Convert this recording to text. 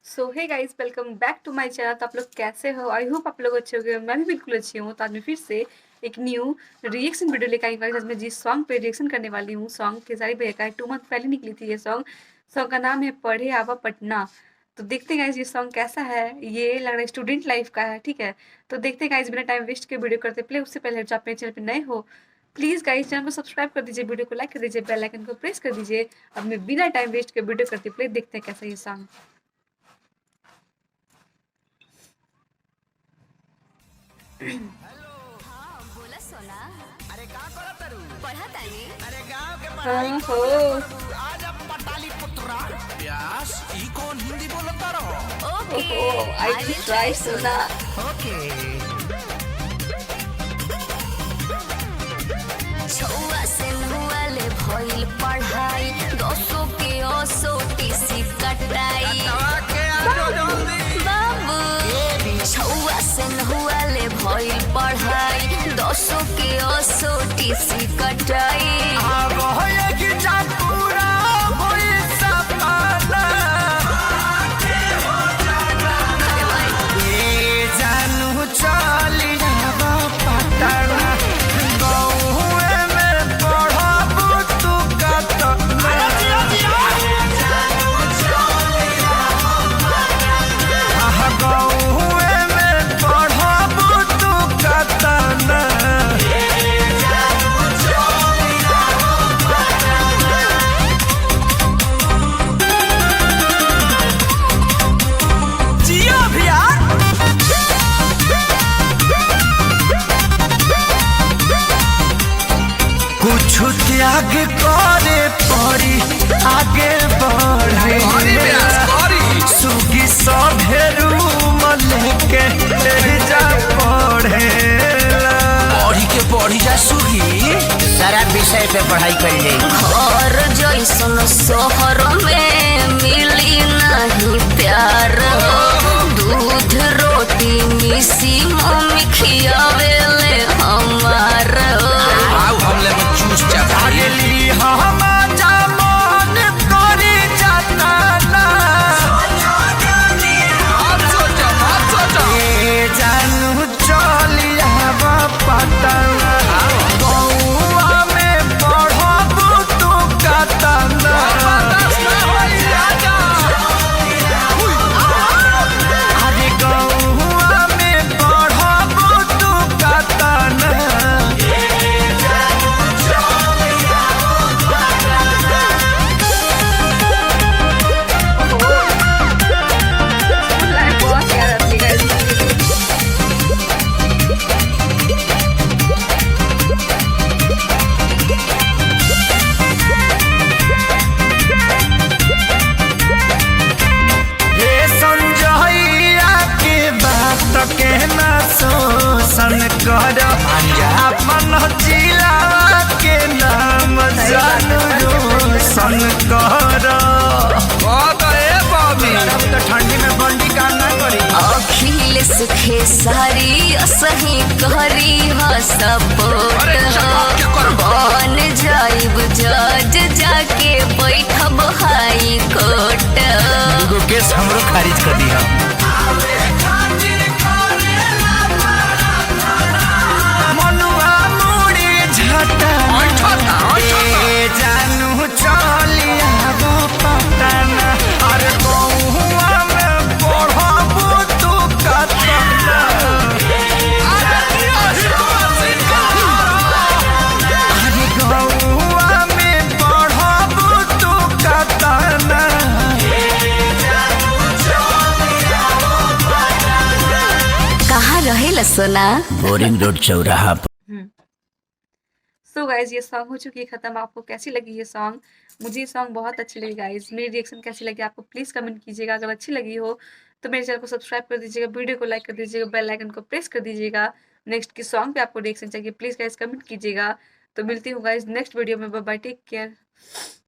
So hey guys, welcome back to my channel. तो आप लोग कैसे हो? आई होप आप लोग अच्छे होंगे। मैं भी बिल्कुल अच्छी हूँ। तो आज मैं फिर से एक न्यू रिएक्शन वीडियो लेकर आई हूँ। आज मैं जिस सॉन्ग पे रिएक्शन करने वाली हूँ, सॉन्ग खेसारी भैया का है। 2 मंथ पहले निकली थी ये सॉन्ग। सॉन्ग का नाम है पढ़े आवा पटना। तो देखते हैं गाइस ये सॉन्ग कैसा है। ये लग रहा है स्टूडेंट लाइफ का है, ठीक है। तो देखते हैं गाइस, बिना टाइम वेस्ट के वीडियो करते प्ले। उससे पहले जो आप मेरे चैनल पर नए हो, प्लीज़ गाइस चैनल को सब्सक्राइब कर दीजिए, वीडियो को लाइक कर दीजिए, बेल आइकन को प्रेस कर दीजिए। अब मैं बिना टाइम वेस्ट के वीडियो करते प्ले देखते हैं कैसा ये सॉन्ग। हाँ, बोला सोना। अरे का करत तारू? पढ़ा तानी। अरे गांव के पढ़ाई हाँ को हो। आज अब पटाली पुत्रा व्यास ई कौन हिंदी बोलता रहो? ओके, आई I will will try try सोना। ओके छुआ से नुआले भइल पढ़ाई, 200 के 80 टीसी कटाई। दवा के आजो जल्दी बाबू, छुआ से नुआले भइल पढ़ाई, 200 के 80 टीसी कटाई। अब होए कि जान पूरा होई सपना ए जानू चली जावा पटना गौए में पढ़ाबू तू कत गौए में पढ़ाबू तू कतना जियो भैया कुछ त्याग करे पड़ी आगे बढ़े सुगी सभेरू लेके जा पढ़े पढ़ी के पढ़ी जा सुगी सारा विषय पे पढ़ाई कर ले। घर जैसन शहर में मिली नहीं प्यार, दूध रोटी मिसी मम्मी खियावेले हमार। आओ हम ले चूस जा गेली हम जामन करी जाता ना ए जानू चलिया पटना गौआ में पढ़बू तू कतना अरे गौआ में पढ़बू तू कतना लाइफ बहुत याद आती है गाइस। हे संजइया के बात के ना शोषण कर अपन जिला के नाम जानू रोशन कर तो ठंडी में बंडी काम ना करी अखिलेश खेसारी सही करी ह सपोर्ट, बन जाइब जज जाके बैठब हाई कोर्ट। केस हमरो खारिज कर दिया। मनुआ मुड़ी झटा ए जानू चलिया पटना अरे गौआ में पढ़बू तू कतना अरे गौआ में पढ़बू तू कतना कहाँ रहेला सोना? बोरिंग रोड चौराहा पर। सो गाइज ये सॉन्ग हो चुकी है खत्म। आपको कैसी लगी ये सॉन्ग? मुझे ये सॉन्ग बहुत अच्छी लगी गाइज। मेरी रिएक्शन कैसी लगी आपको प्लीज़ कमेंट कीजिएगा। अगर अच्छी लगी हो तो मेरे चैनल को सब्सक्राइब कर दीजिएगा, वीडियो को लाइक कर दीजिएगा, बेल आइकन को प्रेस कर दीजिएगा। नेक्स्ट की सॉन्ग पे आपको रिएक्शन चाहिए प्लीज़ गाइज कमेंट कीजिएगा। तो मिलती हूँ गाइज नेक्स्ट वीडियो में। Bye bye, take care.